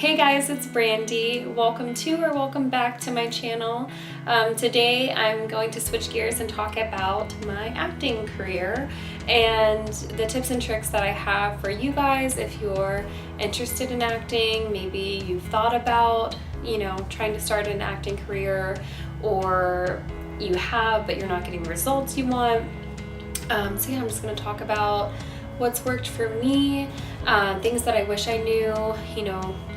Hey guys, it's Brandy. Welcome to or welcome back to my channel. Today I'm going to switch gears and talk about my acting career and the tips and tricks that I have for you guys if you're interested in acting. Maybe you've thought about, trying to start an acting career, or you have but you're not getting the results you want. I'm just going to talk about what's worked for me, things that I wish I knew,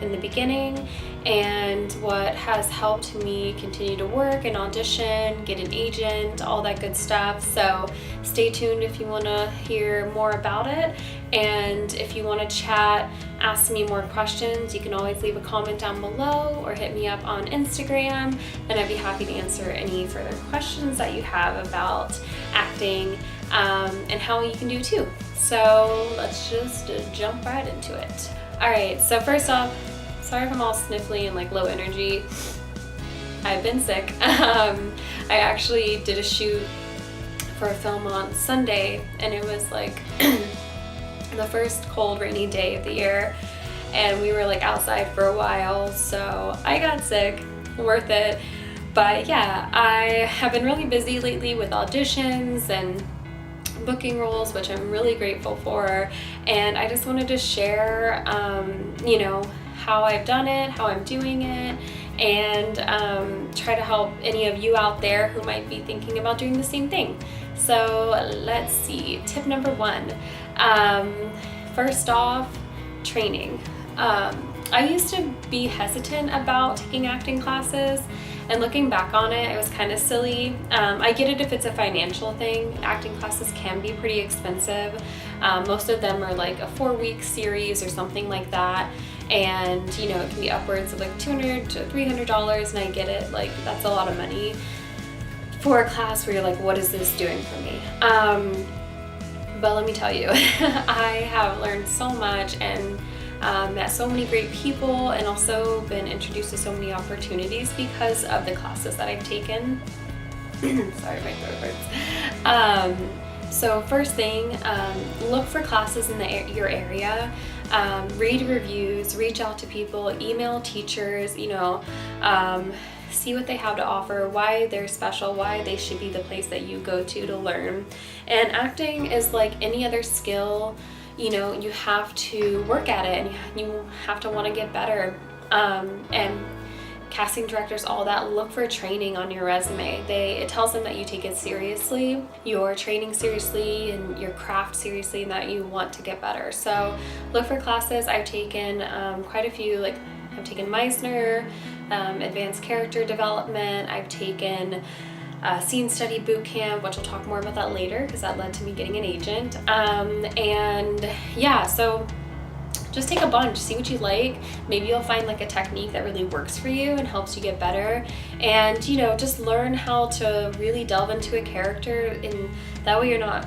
in the beginning, and what has helped me continue to work and audition, get an agent, all that good stuff. So stay tuned if you want to hear more about it. And if you want to chat, ask me more questions, you can always leave a comment down below or hit me up on Instagram, and I'd be happy to answer any further questions that you have about acting and how you can do too. So let's just jump right into it. Alright, so first off, sorry if I'm all sniffly and low energy. I've been sick. I actually did a shoot for a film on Sunday, and it was the first cold, rainy day of the year, and we were outside for a while, so I got sick. Worth it. But yeah, I have been really busy lately with auditions and booking roles, which I'm really grateful for, and I just wanted to share how I've done it, how I'm doing it, and try to help any of you out there who might be thinking about doing the same thing. So let's see, tip number 1. First off, training. I used to be hesitant about taking acting classes, and looking back on it, it was kind of silly. I get it if it's a financial thing. Acting classes can be pretty expensive. Most of them are a 4-week series or something like that, and it can be upwards of $200 to $300, and I get it, that's a lot of money for a class where you're what is this doing for me? But let me tell you, I have learned so much and met so many great people, and also been introduced to so many opportunities because of the classes that I've taken. Sorry, my throat hurts. So first thing, look for classes in your area. Read reviews, reach out to people, email teachers, see what they have to offer, why they're special, why they should be the place that you go to learn. And acting is like any other skill. You have to work at it, and you have to want to get better. And casting directors, all that, look for training on your resume. It tells them that you take it seriously, your training seriously, and your craft seriously, and that you want to get better. So look for classes. I've taken quite a few. I've taken Meisner, advanced character development. I've taken scene study boot camp, which I'll talk more about that later because that led to me getting an agent. And yeah, so just take a bunch, see what you like. Maybe you'll find a technique that really works for you and helps you get better. And just learn how to really delve into a character, and that way you're not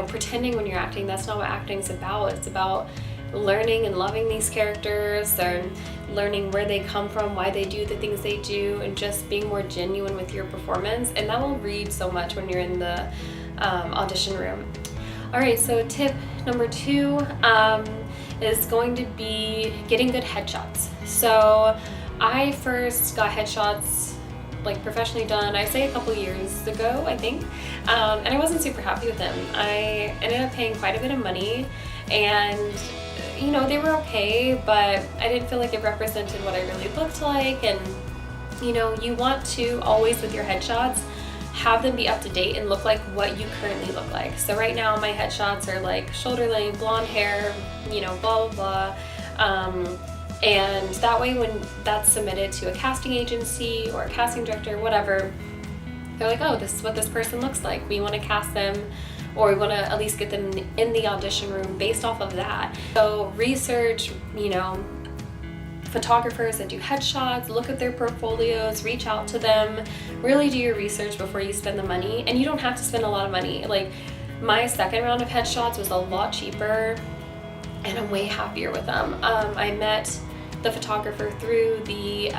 pretending when you're acting. That's not what acting's about. It's about learning and loving these characters, or learning where they come from, why they do the things they do, and just being more genuine with your performance. And that will read so much when you're in the audition room. Alright, so tip number 2 is going to be getting good headshots. So I first got headshots professionally done, I say a couple years ago, I think, and I wasn't super happy with them. I ended up paying quite a bit of money, and they were okay, but I didn't feel like they represented what I really looked like. And you want to always, with your headshots, have them be up to date and look like what you currently look like. So right now my headshots are shoulder length, blonde hair, blah blah blah, and that way when that's submitted to a casting agency or a casting director, whatever, they're oh, this is what this person looks like, we want to cast them, or we want to at least get them in the audition room based off of that. So research, photographers that do headshots, look at their portfolios, reach out to them, really do your research before you spend the money. And you don't have to spend a lot of money. My second round of headshots was a lot cheaper, and I'm way happier with them. I met the photographer through the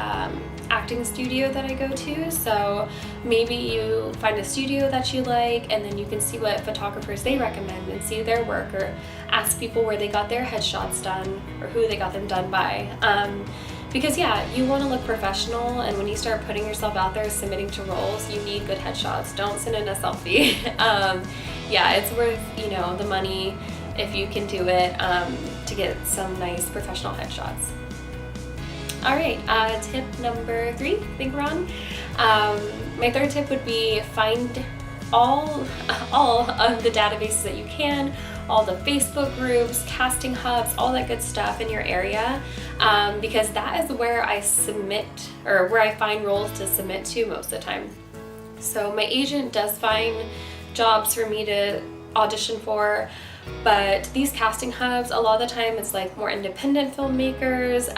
acting studio that I go to, so maybe you find a studio that you like, and then you can see what photographers they recommend and see their work, or ask people where they got their headshots done or who they got them done by. because yeah, you want to look professional, and when you start putting yourself out there submitting to roles, you need good headshots. Don't send in a selfie. Yeah, it's worth, you know, the money if you can do it, to get some nice professional headshots. All right, tip number 3, I think we're on. My third tip would be find all of the databases that you can, all the Facebook groups, casting hubs, all that good stuff in your area, because that is where I submit, or where I find roles to submit to most of the time. So my agent does find jobs for me to audition for, but these casting hubs, a lot of the time it's like more independent filmmakers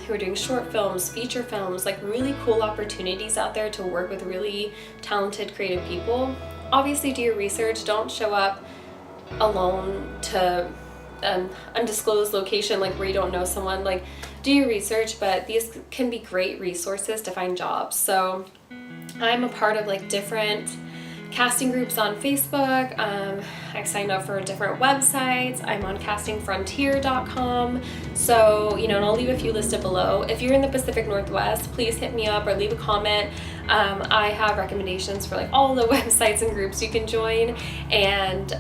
who are doing short films, feature films, like really cool opportunities out there to work with really talented, creative people. Obviously do your research. Don't show up alone to an undisclosed location, like where you don't know someone. Like, do your research, but these can be great resources to find jobs. So I'm a part of like different casting groups on Facebook. I signed up for different websites. I'm on castingfrontier.com. So, you know, and I'll leave a few listed below. If you're in the Pacific Northwest, please hit me up or leave a comment. I have recommendations for like all the websites and groups you can join, and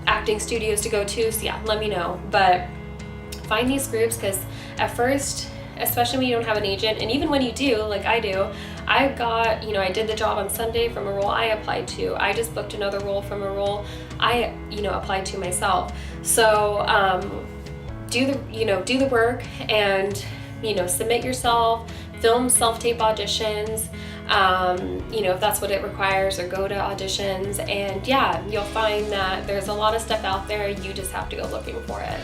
acting studios to go to. So yeah, let me know. But find these groups, because at first, especially when you don't have an agent, and even when you do, like I do, I got, you know, I did the job on Sunday from a role I applied to. I just booked another role from a role I, you know, applied to myself. So do the work, and, you know, submit yourself, film self-tape auditions, you know, if that's what it requires, or go to auditions. And yeah, you'll find that there's a lot of stuff out there. You just have to go looking for it.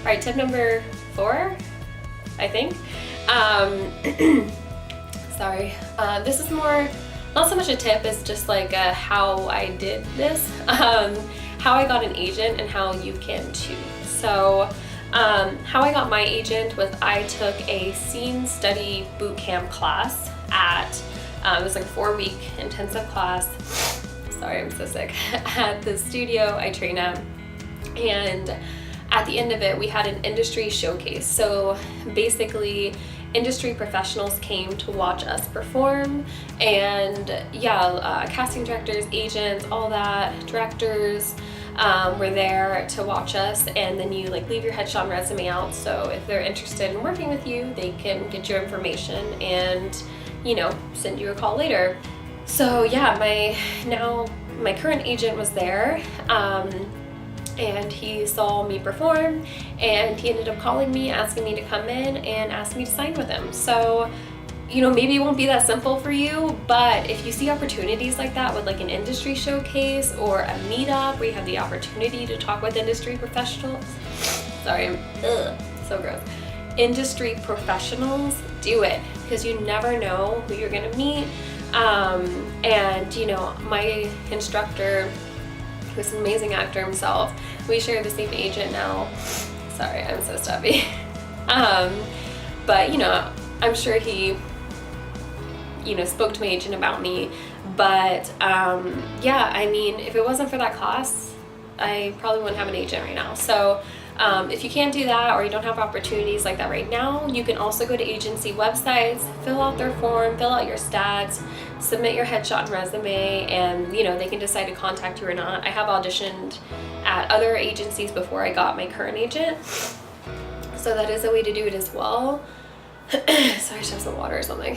All right, tip number 4, I think. Sorry. This is more, not so much a tip, it's just like how I did this, how I got an agent and how you can too. So how I got my agent was I took a scene study boot camp class at, it was like a 4-week intensive class. Sorry, I'm so sick. At the studio I train at. And at the end of it, we had an industry showcase. So basically, industry professionals came to watch us perform, and yeah, casting directors, agents, all that, directors were there to watch us. And then you like leave your headshot and resume out, so if they're interested in working with you, they can get your information and, you know, send you a call later. So yeah, my current agent was there, and he saw me perform, and he ended up calling me, asking me to come in and ask me to sign with him. So, you know, maybe it won't be that simple for you, but if you see opportunities like that with like an industry showcase or a meetup where you have the opportunity to talk with industry professionals, sorry, so gross. Industry professionals, do it, because you never know who you're gonna meet. And you know, my instructor, who's an amazing actor himself, we share the same agent now. Sorry, I'm so stuffy. But you know, I'm sure he, you know, spoke to my agent about me. But yeah, I mean, if it wasn't for that class, I probably wouldn't have an agent right now. So if you can't do that, or you don't have opportunities like that right now, you can also go to agency websites, fill out their form, fill out your stats, submit your headshot and resume, and you know, they can decide to contact you or not. I have auditioned at other agencies before I got my current agent, so that is a way to do it as well. Sorry, I should have some water or something.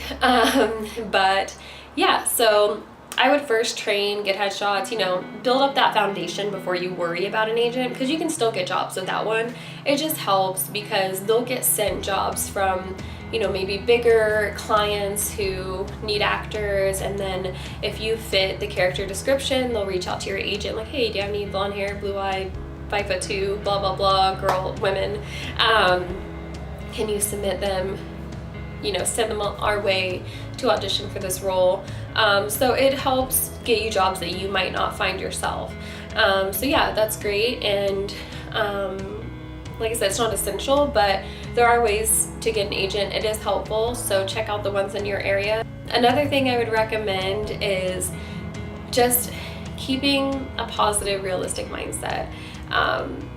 But yeah, so I would first train, get headshots, you know, build up that foundation before you worry about an agent, because you can still get jobs with that one. It just helps because they'll get sent jobs from, you know, maybe bigger clients who need actors, and then if you fit the character description, they'll reach out to your agent like, hey, do you have any blonde hair, blue eye, 5'2", blah, blah, blah, women, can you submit them, you know, send them our way to audition for this role. So it helps get you jobs that you might not find yourself. So yeah, that's great. And like I said, it's not essential, but there are ways to get an agent. It is helpful, so check out the ones in your area. Another thing I would recommend is just keeping a positive, realistic mindset.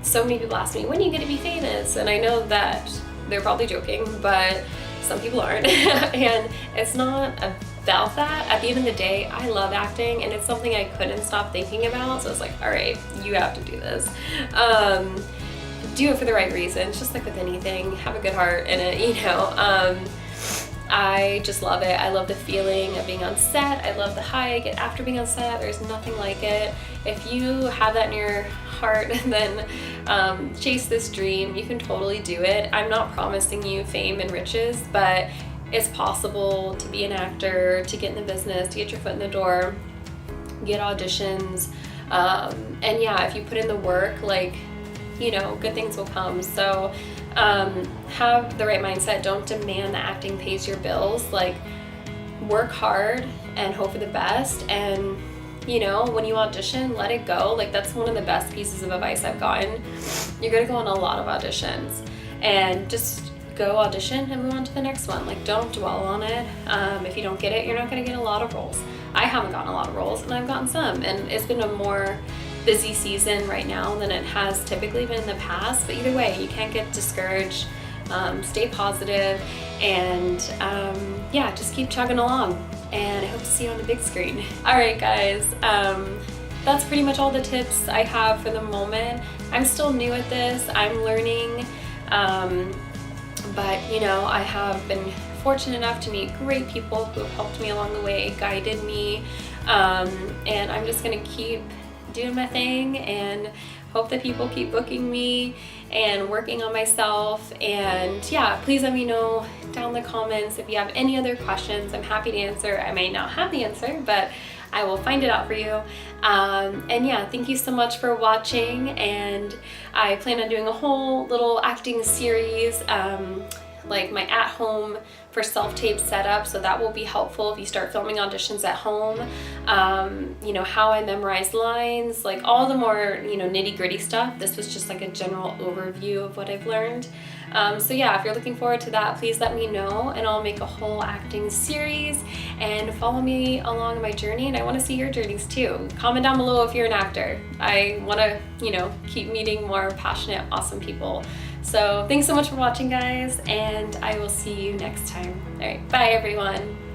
So many people ask me, when are you going to be famous? And I know that they're probably joking, but some people aren't. And it's not about that. At the end of the day, I love acting, and it's something I couldn't stop thinking about. So I was like, all right, you have to do this. Do it for the right reasons, just like with anything. Have a good heart in it, you know. I just love it. I love the feeling of being on set. I love the high I get after being on set. There's nothing like it. If you have that in your heart, then chase this dream. You can totally do it. I'm not promising you fame and riches, but it's possible to be an actor, to get in the business, to get your foot in the door, get auditions. And yeah, if you put in the work, like, you know, good things will come. So have the right mindset. Don't demand that acting pays your bills. Like, work hard and hope for the best. And, you know, when you audition, let it go. Like, that's one of the best pieces of advice I've gotten. You're gonna go on a lot of auditions, and just go audition and move on to the next one. Like, don't dwell on it. If you don't get it, you're not gonna get a lot of roles. I haven't gotten a lot of roles, and I've gotten some, and it's been a more busy season right now than it has typically been in the past. But either way, you can't get discouraged. Stay positive, and yeah, just keep chugging along, and I hope to see you on the big screen. All right, guys, that's pretty much all the tips I have for the moment. I'm still new at this. I'm learning, but you know, I have been fortunate enough to meet great people who have helped me along the way, guided me, and I'm just gonna keep doing my thing and hope that people keep booking me and working on myself. And yeah, please let me know down in the comments if you have any other questions. I'm happy to answer. I may not have the answer, but I will find it out for you. And yeah, thank you so much for watching, and I plan on doing a whole little acting series, like my at-home for self-tape setup, so that will be helpful if you start filming auditions at home. You know, how I memorize lines, like all the more, you know, nitty-gritty stuff. This was just like a general overview of what I've learned. So yeah, if you're looking forward to that, please let me know, and I'll make a whole acting series, and follow me along my journey. And I want to see your journeys too. Comment down below if you're an actor. I want to, you know, keep meeting more passionate, awesome people. So thanks so much for watching, guys, and I will see you next time. All right, bye everyone.